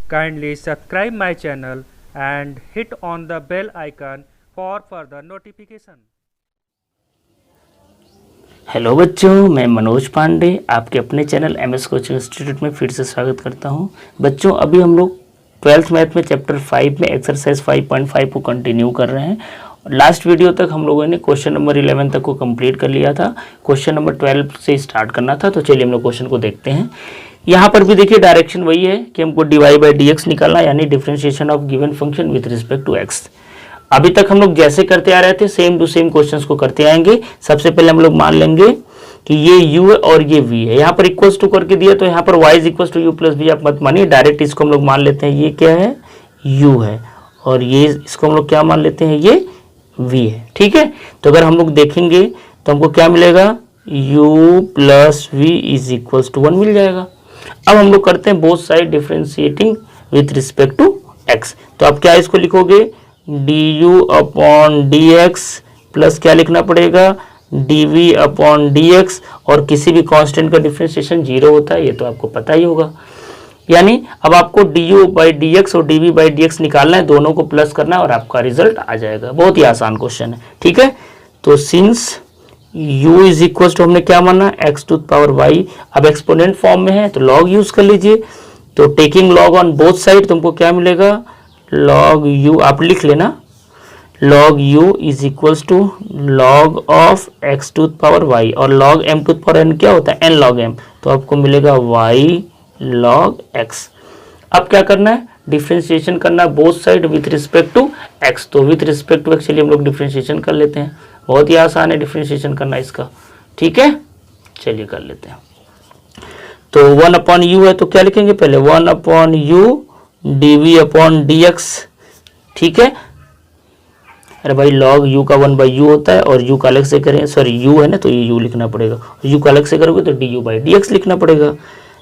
Kindly subscribe my channel and hit on the bell icon for further notification. Hello बच्चों, मैं मनोज पांडे आपके अपने channel MS coaching institute में फिर से स्वागत करता हूं। बच्चों, अभी हम लोग 12th मैथ में चैप्टर 5 में एक्सरसाइज 5.5 को कंटिन्यू कर रहे हैं। लास्ट वीडियो तक हम लोगों ने क्वेश्चन नंबर 11 तक को कंप्लीट कर लिया था। क्वेश्चन नंबर 12 से स्टार्ट करना था, तो चलिए हम लोग क्वेश्चन को देखते हैं। यहाँ पर भी देखिए डायरेक्शन वही है कि हमको dy बाई डी एक्स निकालना, यानी differentiation of given function with respect to x. अभी तक हम लोग जैसे करते आ रहे थे सेम टू सेम क्वेश्चंस को करते आएंगे। सबसे पहले हम लोग मान लेंगे कि ये u है और ये v है। यहाँ पर इक्वल्स टू करके दिया, तो यहाँ पर y is equals to u plus v आप मत मानिए, डायरेक्ट इसको हम लोग मान लेते हैं ये क्या है, u है, और ये इसको हम लोग क्या मान लेते हैं, ये v है। ठीक है, तो अगर हम लोग देखेंगे तो हमको क्या मिलेगा, u plus v is equals to 1 मिल जाएगा। अब हम लोग करते हैं both side differentiating with respect to x। तो आप क्या इसको लिखोगे, du अपॉन dx प्लस क्या लिखना पड़ेगा, dv अपॉन dx, और किसी भी कांस्टेंट का डिफरेंशिएशन 0 होता है, ये तो आपको पता ही होगा। यानी अब आपको du बाई dx और dv बाई dx निकालना है, दोनों को प्लस करना है और आपका रिजल्ट आ जाएगा। बहुत ही आसान क्वेश्चन है। ठीक है, तो since u is equal to हमने क्या माना, x टू पावर y। अब एक्सपोनेंट फॉर्म में है तो log यूज कर लीजिए। तो taking log on both side तुमको क्या मिलेगा, log u आप लिख लेना, log u is equals to log of x to power y, और log m to power n क्या होता है, n log m, तो आपको मिलेगा y log x। अब क्या करना है, डिफ्रेंशिएशन करना है both side with respect to x। तो विथ रिस्पेक्ट टू x चलिए हम लोग डिफ्रेंशिएशन कर लेते हैं। बहुत ही आसान है डिफ्रेंशिएशन करना इसका। ठीक है, चलिए कर लेते हैं। तो 1 अपॉन यू है, तो क्या लिखेंगे पहले, 1 upon you dv upon dx। ठीक है, अरे भाई log u का 1 बाई u होता है, और u का अलग से करें, सॉरी u है ना, तो ये u लिखना पड़ेगा, u का अलग से करोगे तो du बाई dx लिखना पड़ेगा।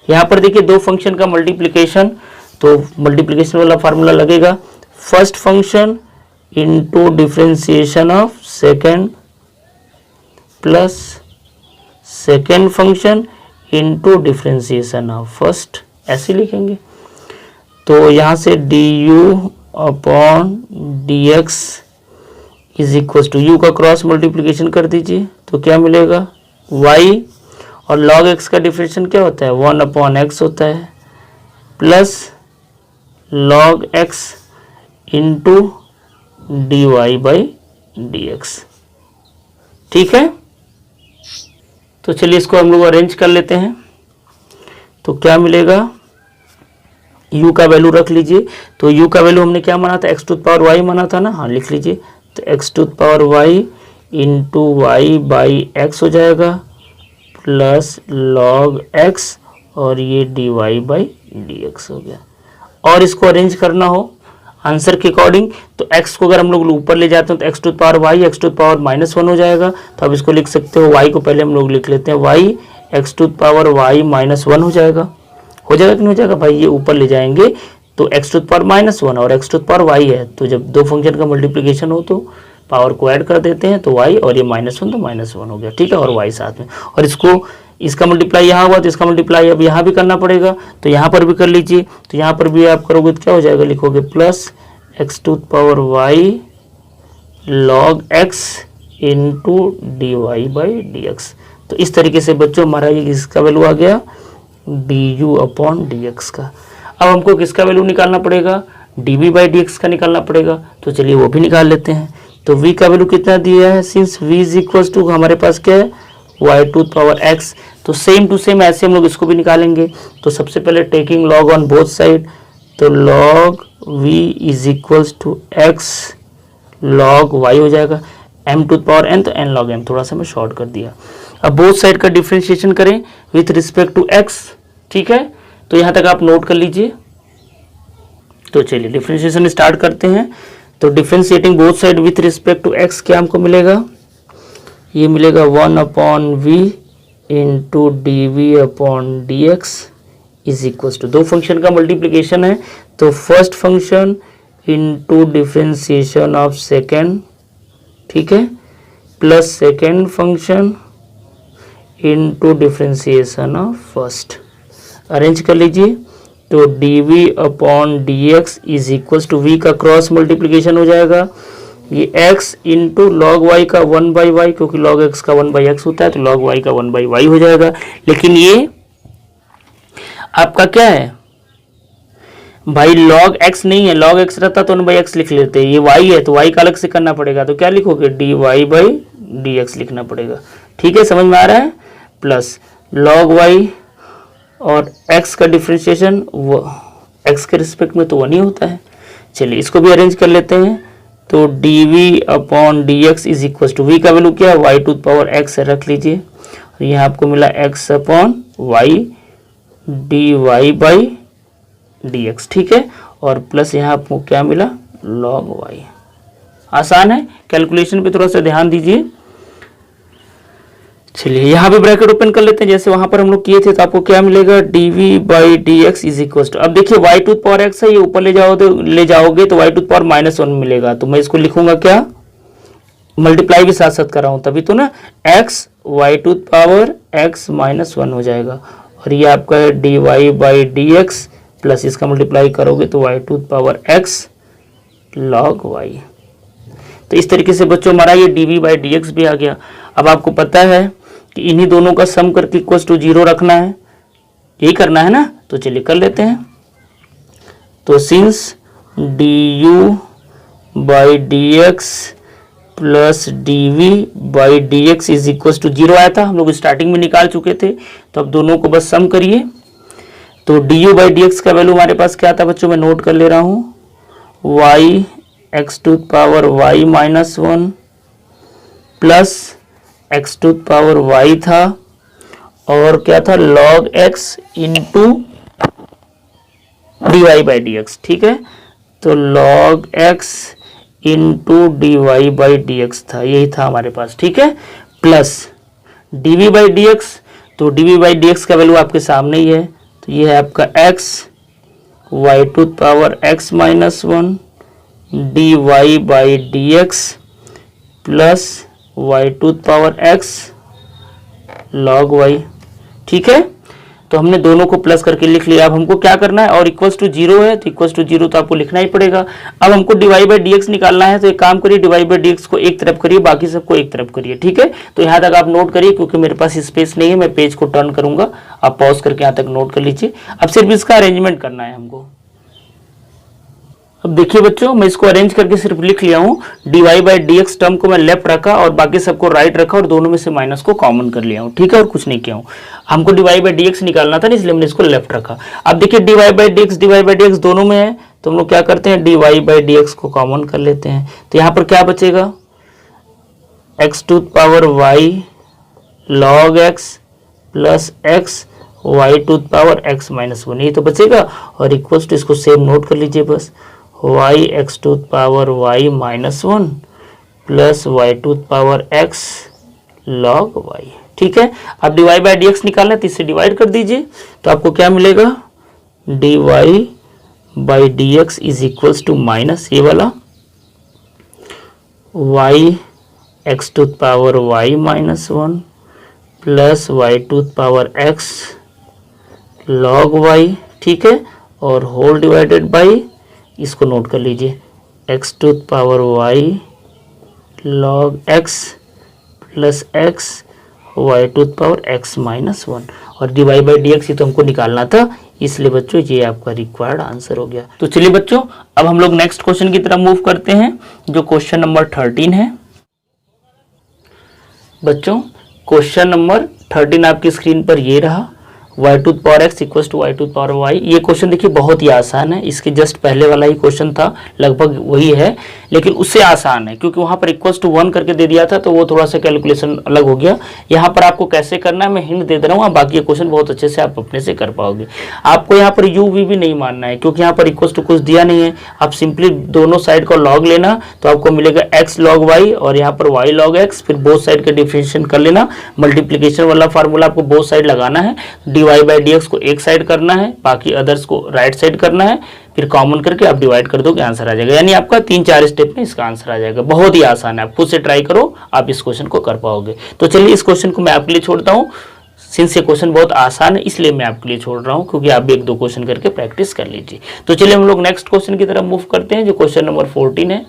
यहाँ पर देखिए दो फंक्शन का मल्टीप्लिकेशन, तो मल्टीप्लिकेशन वाला फार्मूला लगेगा, first function into differentiation of second plus second function into differentiation of first, ऐसे लिखेंगे। तो यहाँ से du upon dx is equal to u का क्रॉस मल्टीप्लिकेशन कर दीजिए, तो क्या मिलेगा y, और log x का डिफरेंशिएशन क्या होता है, 1 अपॉन x होता है, plus log x into dy by dx। ठीक है, तो चलिए इसको हम लोग अरेंज कर लेते हैं। तो क्या मिलेगा, u का वैल्यू रख लीजिए। तो u का वैल्यू हमने क्या माना था, x टू पावर y माना था ना, हाँ लिख लीजिए। तो x to power y into y by x हो जाएगा, प्लस log x, और ये dy बाई dx हो गया। और इसको अरेंज करना हो आंसर के अकॉर्डिंग, तो x को अगर हम लोग ऊपर ले जाते हैं तो x to power y x to power -1 हो जाएगा। तो अब इसको लिख सकते हो, y को पहले हम लोग लिख लेते हैं, y x to power y -1 हो जाएगा। हो जाएगा कि नहीं हो जाएगा भाई, ये ऊपर ले जाएंगे तो x टू पावर -1 और x टू पावर y है, तो जब दो फंक्शन का मल्टीप्लिकेशन हो तो पावर को ऐड कर देते हैं, तो y और ये -1 तो -1 हो गया। ठीक है, और y साथ में, और इसको इसका मल्टीप्लाई यहाँ हुआ तो इसका मल्टीप्लाई अब यहाँ भी करना पड़ेगा, तो यहाँ पर भी कर लीजिए। तो यहाँ पर भी आप करोगे तो क्या हो जाएगा, लिखोगे plus x to power y log x into d y by d x. तो इस तरीके से बच्चों हमारा ये इसका वैल्यू आ गया du अपॉन डी एक्स का। अब हमको किसका वैल्यू निकालना पड़ेगा, dv बाई डी एक्स का निकालना पड़ेगा। तो चलिए वो भी निकाल लेते हैं। तो v का वैल्यू कितना दिया है, since v is equal to हमारे पास क्या है, y टू पावर x। तो सेम टू सेम ऐसे हम लोग इसको भी निकालेंगे। तो सबसे पहले taking log on both side, तो log v is equal to x log y हो जाएगा, m टू पावर n, तो n log m, थोड़ा सा मैं शॉर्ट कर दिया। अब बोथ साइड का डिफरेंशिएशन करें विथ रिस्पेक्ट टू x। ठीक है, तो यहाँ तक आप नोट कर लीजिए। तो चलिए डिफरेंशिएशन स्टार्ट करते हैं। तो differentiating both side with respect to x क्या हमको मिलेगा, ये मिलेगा 1 upon v into d v upon d x is equal to, दो फंक्शन का मल्टीप्लिकेशन है, तो first function into differentiation of second, ठीक है, plus second function into differentiation of first. Arrange कर लीजिए। तो dv upon dx is equal to v का क्रॉस मल्टीप्लीकेशन हो जाएगा, ये x इंटू लॉग y का 1/y, क्योंकि log x का 1/x होता है तो log y का 1/y हो जाएगा। लेकिन ये आपका क्या है भाई, log x नहीं है, log x रहता तो 1/x लिख लेते, ये y है तो y का अलग से करना पड़ेगा, तो क्या लिखोगे dy/dx लिखना पड़ेगा। ठीक है, समझ में आ रहा है। प्लस log y और x का डिफ्रेंशिएशन x के रिस्पेक्ट में तो 1 ही होता है। चलिए इसको भी अरेंज कर लेते हैं, तो dv upon dx is equal to v का वैल्यू क्या है, y टू पावर x है, रख लीजिए। और यहाँ आपको मिला x अपॉन y dy/dx। ठीक है, और प्लस यहाँ आपको क्या मिला, log y। आसान है, कैलकुलेशन पे थोड़ा सा ध्यान दीजिए। चलिए यहाँ पे ब्रैकेट ओपन कर लेते हैं जैसे वहां पर हम लोग किए थे, तो आपको क्या मिलेगा, dv/dx इज इक्वल टू, अब देखिए y टू पावर x है, ये ऊपर ले जाओगे तो y टू पावर -1 मिलेगा, तो मैं इसको लिखूंगा क्या, मल्टीप्लाई भी साथ साथ कर रहा हूं तभी तो ना, x y to power x -1 हो जाएगा, और ये आपका है dy/dx प्लस इसका मल्टीप्लाई करोगे तो y to power x log y। तो इस तरीके से बच्चों हमारा ये dv/dx भी आ गया। अब आपको पता है कि इन्हीं दोनों का सम करके इक्वल टू 0 रखना है, यही करना है ना, तो चलिए कर लेते हैं। तो since du/dx plus dv/dx is equal to 0 आया था, हम लोग स्टार्टिंग में निकाल चुके थे, तो अब दोनों को बस सम करिए। तो du/dx का वैल्यू हमारे पास क्या था बच्चों, मैं नोट कर ले रहा हूँ, y x to power y -1 plus x to power y था, और क्या था, log x इंटू dy/dx। ठीक है, तो log x इंटू dy/dx था, यही था हमारे पास। ठीक है, प्लस dv/dx, तो dv/dx का वैल्यू आपके सामने ही है, तो ये है आपका x y to power x -1 dy/dx plus y to power x log y। ठीक है, तो हमने दोनों को प्लस करके लिख लिया। अब हमको क्या करना है, और इक्वल्स टू 0 है तो इक्वल्स टू 0 तो आपको लिखना ही पड़ेगा। अब हमको dy/dx निकालना है, तो एक काम करिए, dy/dx को एक तरफ करिए, बाकी सबको एक तरफ करिए। ठीक है, तो यहाँ तक आप नोट करिए, क्योंकि मेरे पास स्पेस नहीं है, मैं पेज को टर्न करूंगा, आप पॉज करके यहाँ तक नोट कर लीजिए। अब सिर्फ इसका अरेंजमेंट करना है हमको। अब देखिए बच्चों, मैं इसको अरेंज करके सिर्फ लिख लिया हूँ, dy/dx टर्म को मैं लेफ्ट रखा और बाकी सबको राइट रखा, और दोनों में से माइनस को कॉमन कर लिया हूँ। ठीक है, और कुछ नहीं किया हूँ, हमको dy/dx निकालना था, इसलिए मैंने इसको लेफ्ट रखा। अब देखिए dy/dx दोनों में है, तो हम लोग क्या करते हैं, dy/dx को कॉमन कर लेते हैं, तो यहाँ पर क्या बचेगा, x to power y log x plus x y to power x -1, यही तो बचेगा, और इक्वल्स टू, इसको सेम नोट कर लीजिए बस, y x to power y -1 plus y to power x log y। ठीक है, अब dy/dx निकालना है तो इससे डिवाइड कर दीजिए, तो आपको क्या मिलेगा, dy/dx is equals to minus ये वाला y x to power y -1 plus y to power x log y। ठीक है, और होल डिवाइडेड बाई, इसको नोट कर लीजिए, x to power y log x plus x y to power x -1, और dy/dx ही तो हमको निकालना था, इसलिए बच्चों ये आपका रिक्वायर्ड आंसर हो गया। तो चलिए बच्चों, अब हम लोग नेक्स्ट क्वेश्चन की तरफ मूव करते हैं, जो क्वेश्चन नंबर 13 है। बच्चों क्वेश्चन नंबर 13 आपकी स्क्रीन पर ये रहा, y to power x equal to y to power y। ये क्वेश्चन देखिए बहुत ही आसान है, इसके जस्ट पहले वाला ही क्वेश्चन था, लगभग वही है, लेकिन उससे आसान है, क्योंकि वहां पर इक्वल टू 1 करके दे दिया था, तो वो थोड़ा सा कैलकुलेशन अलग हो गया। यहाँ पर आपको कैसे करना है मैं हिंट दे रहा हूँ, बाकी ये क्वेश्चन बहुत अच्छे से आप अपने से कर पाओगे। आपको यहाँ पर u v भी नहीं मानना है, क्योंकि यहाँ पर इक्वल टू कुछ दिया नहीं है, आप सिंपली दोनों साइड का लॉग लेना, तो आपको मिलेगा x log y और यहाँ पर y log x, फिर बोथ साइड का डिफरेंशिएशन कर लेना, मल्टीप्लीकेशन वाला फार्मूला आपको बोथ साइड लगाना है, dy/dx को एक साइड करना है, बाकी अदर्स को राइट साइड करना है, फिर कॉमन करके आप डिवाइड कर दोगे, आंसर आ जाएगा। यानी आपका 3-4 स्टेप में इसका आंसर आ जाएगा। बहुत ही आसान है, आप खुद से ट्राई करो, आप इस क्वेश्चन को कर पाओगे। तो चलिए इस क्वेश्चन को मैं आपके लिए छोड़ता हूँ, सिंस ये क्वेश्चन बहुत आसान है इसलिए मैं आपके लिए छोड़ रहा हूँ, क्योंकि आप भी 1-2 क्वेश्चन करके प्रैक्टिस कर लीजिए। तो चलिए हम लोग नेक्स्ट क्वेश्चन की तरफ मूव करते हैं, जो क्वेश्चन नंबर 14 है।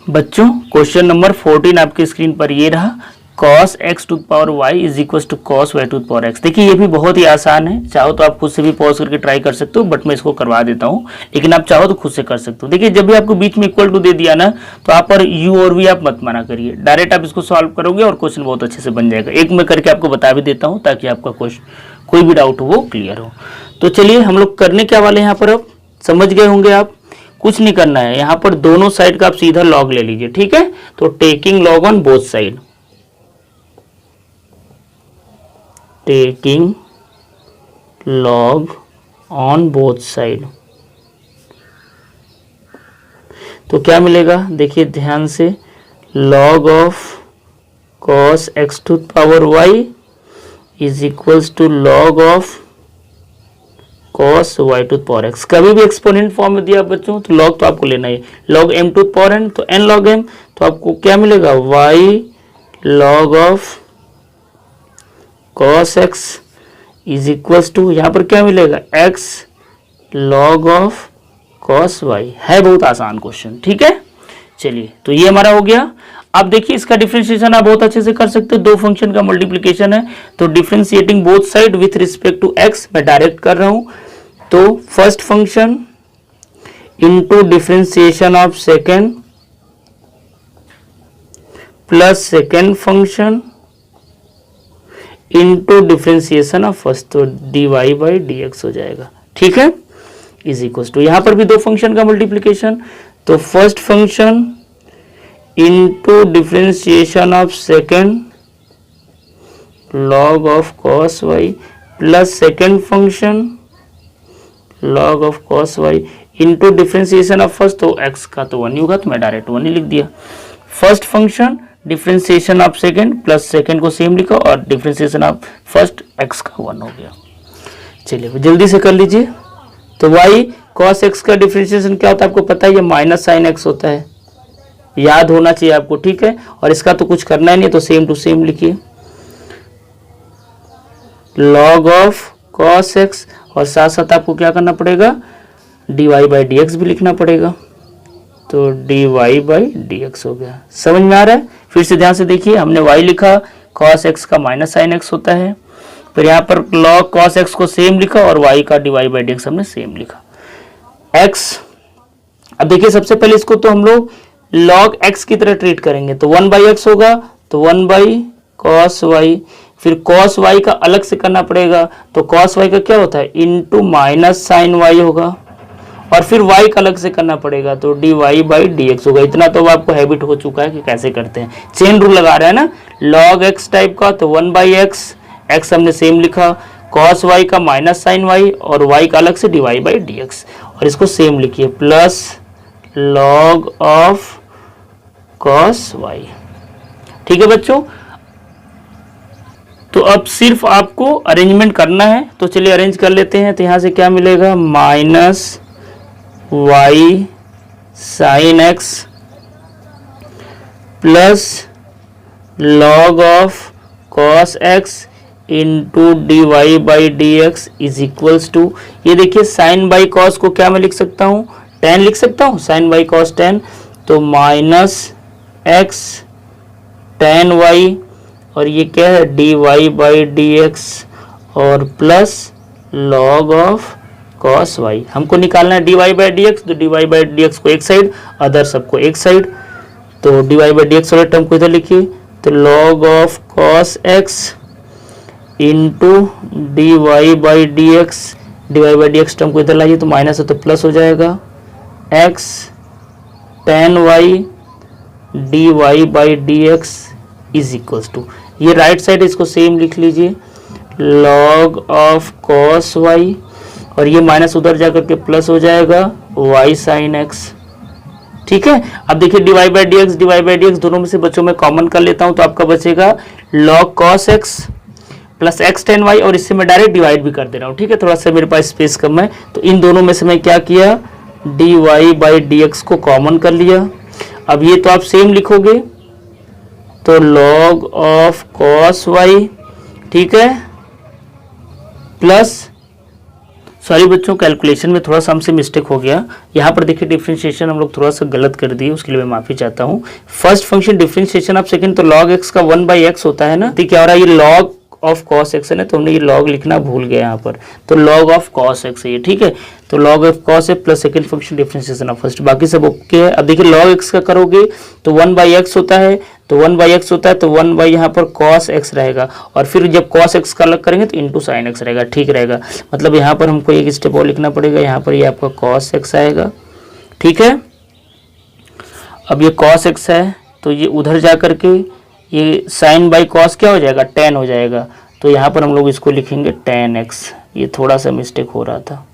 बच्चों क्वेश्चन नंबर 14 आपकी स्क्रीन पर ये रहा, cos x to power y is equal to cos y to power x। देखिए ये भी बहुत ही आसान है, चाहो तो आप खुद से भी पॉज करके ट्राई कर सकते हो, बट मैं इसको करवा देता हूँ, लेकिन आप चाहो तो खुद से कर सकते हो। देखिए जब भी आपको बीच में इक्वल टू दे दिया ना, तो आप पर u और v आप मत माना करिए, डायरेक्ट आप इसको सॉल्व करोगे और क्वेश्चन बहुत अच्छे से बन जाएगा। एक मैं करके आपको बता भी देता हूँ ताकि आपका क्वेश्चन कोई भी डाउट हो वो क्लियर हो। तो चलिए हम लोग करने क्या वाले हैं यहाँ पर, अब समझ गए होंगे आप, कुछ नहीं करना है, यहाँ पर दोनों साइड का आप सीधा लॉग ले लीजिए, ठीक है। तो taking log on both side, taking log on both side, तो क्या मिलेगा देखिए ध्यान से, log of cos x to power y is equals to log of cos y to power x। कभी भी एक्सपोनेंट फॉर्म में दिया बच्चों तो लॉग तो आपको लेना है, log m to power n, तो n log m, तो आपको क्या मिलेगा y log of cos x is equals to, यहाँ पर क्या मिलेगा x log of cos y। है बहुत आसान क्वेश्चन, ठीक है। चलिए तो ये हमारा हो गया। अब देखिए इसका डिफरेंशिएशन आप बहुत अच्छे से कर सकते हो, दो फंक्शन का मल्टीप्लिकेशन है, तो differentiating both side with respect to x मैं डायरेक्ट कर रहा हूं। तो first function into differentiation of second plus second function into differentiation of first, तो dy बाई dx हो जाएगा, ठीक है, इज इक्वल टू, यहां पर भी दो फंक्शन का मल्टीप्लिकेशन, तो first function into differentiation of second log of cos y plus second function log of cos y into differentiation of first, तो x का तो 1 होगा, तो मैं डायरेक्ट 1 ही लिख दिया। First function differentiation of second plus second को सेम लिखा और डिफरेंशिएशन ऑफ फर्स्ट x का 1 हो गया। चलिए जल्दी से कर लीजिए। तो y cos x का डिफरेंशिएशन क्या होता है आपको पता है, ये माइनस साइन x होता है, याद होना चाहिए आपको, ठीक है। और इसका तो कुछ करना ही नहीं, तो सेम टू सेम लिखिए, log ऑफ cos x, और साथ साथ आपको क्या करना पड़ेगा, dy बाई dx भी लिखना पड़ेगा, तो dy बाई dx हो गया। समझ में आ रहा है? फिर से ध्यान से देखिए, हमने y लिखा, cos x का माइनस साइन x होता है, फिर यहाँ पर log cos x को सेम लिखा और y का dy बाई dx हमने सेम लिखा। x, अब देखिए सबसे पहले इसको तो हम लोग log x की तरह ट्रीट करेंगे, तो 1 बाई एक्स होगा, तो 1 बाई cos y, फिर cos y का अलग से करना पड़ेगा, तो cos y का क्या होता है, इनटू माइनस साइन y होगा, और फिर y का अलग से करना पड़ेगा, तो dy बाई dx होगा। इतना तो आपको हैबिट हो चुका है कि कैसे करते हैं, चेन रूल लगा रहे हैं ना, log x टाइप का, तो 1 बाई एक्स, x हमने सेम लिखा, cos y का माइनस साइन y और y का अलग से dy बाई dx, और इसको सेम लिखिए, plus log of cos y, ठीक है बच्चों। तो अब सिर्फ आपको अरेंजमेंट करना है, तो चलिए अरेंज कर लेते हैं। तो यहाँ से क्या मिलेगा, minus y sine x plus log of cos x into dy by dx is equals to, ये देखिए साइन बाई कॉस को क्या मैं लिख सकता हूँ, tan लिख सकता हूँ, साइन बाई कॉस tan, तो माइनस x tan y, और ये क्या है dy बाई dx, और plus log of cos y। हमको निकालना है dy बाई dx, तो dy बाई dx को एक साइड, अदर सबको एक साइड, तो dy बाई dx वाले टर्म को इधर लिखिए, तो log of cos x into dy by dx, dy by dx term को इधर लाइए, तो माइनस है तो प्लस हो जाएगा, x tan y dy by dx is equals to, ये राइट साइड इसको सेम लिख लीजिए, log ऑफ cos y, और ये माइनस उधर जाकर के प्लस हो जाएगा y साइन x, ठीक है। अब देखिए dy बाई dx दोनों में से बच्चों में कॉमन कर लेता हूं, तो आपका बचेगा log cos x plus x tan y, और इससे मैं डायरेक्ट डिवाइड भी कर दे रहा हूँ, ठीक है, थोड़ा सा मेरे पास स्पेस कम है, तो इन दोनों में से मैं क्या किया, dy बाई dx को कॉमन कर लिया। अब ये तो आप सेम लिखोगे, तो log ऑफ cos y, ठीक है, प्लस, सॉरी बच्चों कैलकुलेशन में थोड़ा सा हमसे मिस्टेक हो गया। यहाँ पर देखिए डिफरेंशिएशन हम लोग थोड़ा सा गलत कर दिए, उसके लिए मैं माफी चाहता हूँ। First function differentiation of second, तो log x का 1/x होता है ना, तो क्या हो रहा है, ये log ऑफ cos x है ना, तो हमने ये log लिखना भूल गए यहाँ पर, तो log ऑफ cos x है ये, ठीक है। तो log ऑफ cos है plus second function differentiation of first, बाकी सब ओके है। अब देखिए log x का करोगे तो 1/x होता है, तो 1/x होता है तो 1 बाई यहाँ पर cos x रहेगा, और फिर जब cos x का अलग करेंगे तो इंटू sin x रहेगा, ठीक रहेगा। मतलब यहाँ पर हमको एक स्टेप और लिखना पड़ेगा, यहाँ पर ये आपका cos x आएगा, ठीक है। अब ये cos x है तो ये उधर जा करके ये sin बाई cos क्या हो जाएगा, tan हो जाएगा, तो यहाँ पर हम लोग इसको लिखेंगे tan x, ये थोड़ा सा मिस्टेक हो रहा था,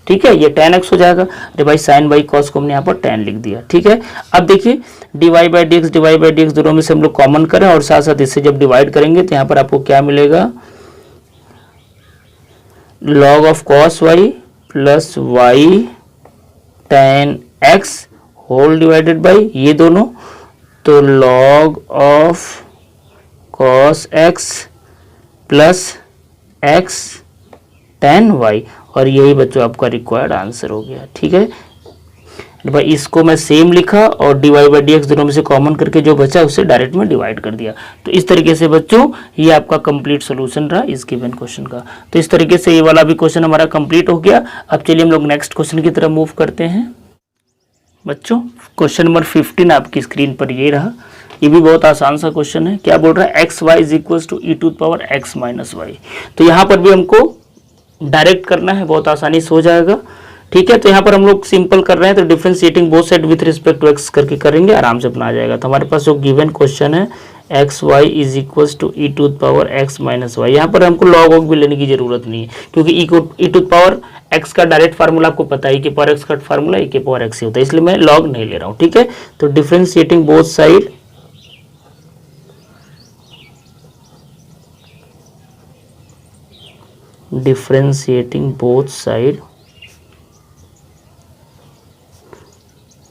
ठीक है, ये tan x हो जाएगा। अरे भाई sin बाई cos को हमने यहाँ पर tan लिख दिया, ठीक है। अब देखिए dy बाई dx दोनों में से हम लोग कॉमन करें और साथ साथ इससे जब डिवाइड करेंगे तो यहाँ पर आपको क्या मिलेगा, log of cos y plus y tan x whole divided by ये दोनों, तो log of cos x plus x tan y, और यही बच्चों आपका रिक्वायर्ड आंसर हो गया, ठीक है। भाई इसको मैं सेम लिखा और dy बाई डी एक्स दोनों में से कॉमन करके जो बचा उससे डायरेक्ट में डिवाइड कर दिया। तो इस तरीके से बच्चों ये आपका कंप्लीट सॉल्यूशन रहा इस गिवन क्वेश्चन का। तो इस तरीके से ये वाला भी क्वेश्चन हमारा कंप्लीट हो गया। अब चलिए हम लोग नेक्स्ट क्वेश्चन की तरफ मूव करते हैं। बच्चों क्वेश्चन नंबर 15 आपकी स्क्रीन पर ये रहा। ये भी बहुत आसान सा क्वेश्चन है। क्या बोल रहा है, x y is equal to e to power x minus y. तो यहाँ पर भी हमको डायरेक्ट करना है, बहुत आसानी से हो जाएगा, ठीक है। तो यहाँ पर हम लोग सिंपल कर रहे हैं तो differentiating both side with respect to x करके करेंगे, आराम से अपना आ जाएगा। तो हमारे पास जो गिवन क्वेश्चन है x y is equal to e to power x minus y, यहाँ पर हमको लॉग वॉग भी लेने की जरूरत नहीं है क्योंकि ई टू पावर एक्स का डायरेक्ट फार्मूला आपको पता है, ई के पावर एक्स का फार्मूला ई के पावर एक्स ही होता है, इसलिए मैं लॉग नहीं ले रहा हूँ, ठीक है। तो differentiating both side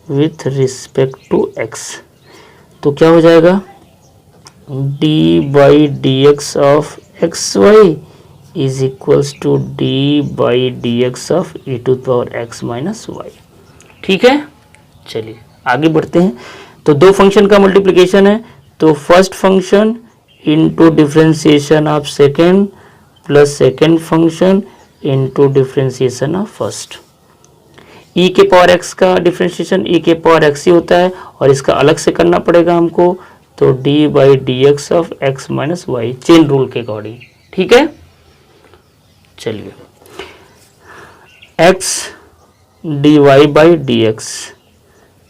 with respect to x, तो क्या हो जाएगा, d by d x of x y is equals to d by d x of e to power x minus y, ठीक है। चलिए आगे बढ़ते हैं। तो दो फंक्शन का मल्टीप्लिकेशन है, तो first function into differentiation of second plus second function into differentiation of first. E के पावर एक्स का डिफरेंशिएशन ई के पावर एक्स ही होता है और इसका अलग से करना पड़ेगा हमको, तो d by d x of x minus y chain rule के अकॉर्डिंग, ठीक है। चलिए x d y by d x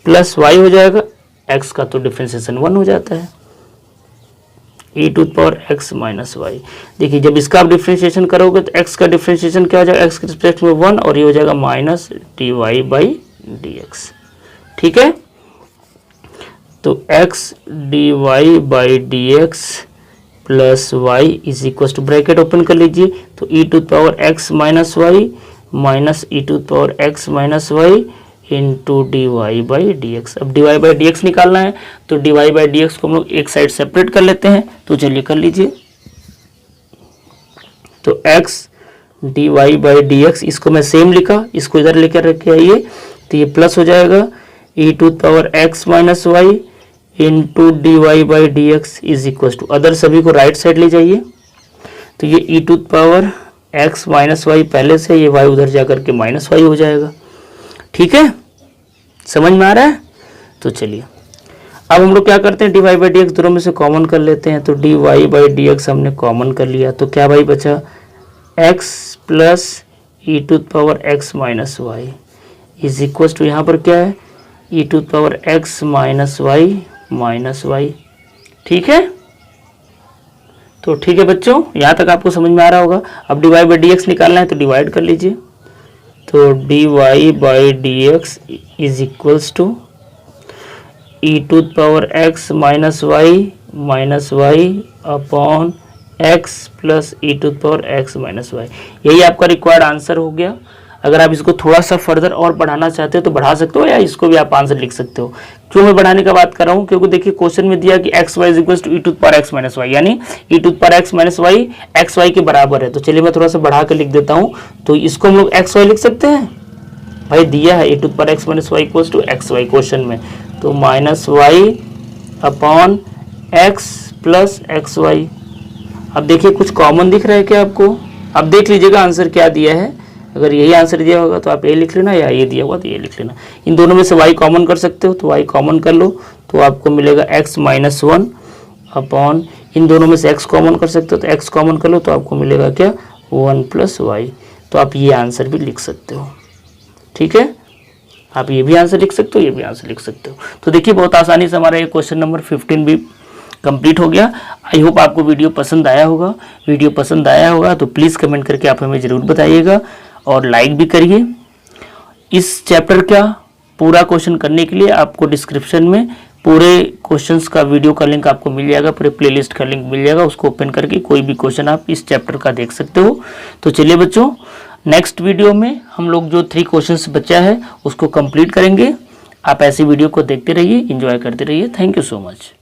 plus y हो जाएगा, एक्स का तो डिफरेंशिएशन 1 हो जाता है, e to power x minus y. देखिए जब इसका आप डिफरेंशिएशन करोगे तो एक्स का डिफरेंशिएशन क्या हो जाएगा, एक्स के रिस्पेक्ट में 1 और ये हो जाएगा minus d y by d x, ठीक है। तो x d y by d x plus y is equal to, bracket open कर लीजिए, तो e to power x minus y minus e to power x minus y into d y by d x. अब d y by d x निकालना है तो d y by d x को हम लोग एक साइड सेपरेट कर लेते हैं, तो चलिए कर लीजिए। तो x d y by d x इसको मैं सेम लिखा, इसको इधर लेकर रखे आइए, तो ये प्लस हो जाएगा e to power x minus y into d y by d x is equal to, other सभी को राइट साइड ले जाइए, तो ये e to power x minus y पहले से, ये वाई उधर जाकर के माइनस वाई हो जाएगा, ठीक है। समझ में आ रहा है। तो चलिए अब हम लोग क्या करते हैं, d y by d x दोनों में से कॉमन कर लेते हैं, तो d y by d x हमने कॉमन कर लिया, तो क्या भाई बचा, x plus e to power x minus y is equal to, यहाँ पर क्या है, e to power x minus y, ठीक है। तो ठीक है बच्चों, यहाँ तक आपको समझ में आ रहा होगा। अब d y by d x निकालना है तो डिवाइड कर लीजिए, तो d y by d x is equals to e to power x minus y upon x plus e to power x minus y. यही आपका रिक्वायर्ड आंसर हो गया। अगर आप इसको थोड़ा सा फर्दर और बढ़ाना चाहते हो तो बढ़ा सकते हो, या इसको भी आप आंसर लिख सकते हो। क्यों मैं बढ़ाने का बात कर रहा हूँ, क्योंकि देखिए क्वेश्चन में दिया कि x y is equal to e to power x minus y, यानी e to power x minus y x y के बराबर है। तो चलिए मैं थोड़ा सा बढ़ा कर लिख देता हूँ। तो इसको हम लोग एक्स वाई लिख सकते हैं, भाई दिया है a to power x minus y equal to x y question में, तो minus y upon x plus x y. अब देखिए कुछ कॉमन दिख रहा है क्या आपको? अब देख लीजिएगा आंसर क्या दिया है। अगर यही आंसर दिया होगा तो आप ए लिख लेना, या ये दिया होगा तो ये लिख लेना। इन दोनों में से y कॉमन कर सकते हो, तो y कॉमन कर लो तो आपको मिलेगा x माइनस 1 अपॉन, इन दोनों में से x कॉमन कर सकते हो तो x कॉमन कर लो तो आपको मिलेगा क्या 1 प्लस वाई। तो आप ये आंसर भी लिख सकते हो, ठीक है। आप ये भी आंसर लिख सकते हो, ये भी आंसर लिख सकते हो। तो देखिए बहुत आसानी से हमारा ये क्वेश्चन नंबर 15 भी कंप्लीट हो गया। आई होप आपको वीडियो पसंद आया होगा। वीडियो पसंद आया होगा तो प्लीज़ कमेंट करके आप हमें ज़रूर बताइएगा और लाइक भी करिए। इस चैप्टर का पूरा क्वेश्चन करने के लिए आपको डिस्क्रिप्शन में पूरे क्वेश्चंस का वीडियो का लिंक आपको मिल जाएगा, पूरे प्लेलिस्ट का लिंक मिल जाएगा। उसको ओपन करके कोई भी क्वेश्चन आप इस चैप्टर का देख सकते हो। तो चलिए बच्चों, नेक्स्ट वीडियो में हम लोग जो 3 क्वेश्चंस बचा है उसको कंप्लीट करेंगे। आप ऐसी वीडियो को देखते रहिए, एंजॉय करते रहिए। Thank you so much.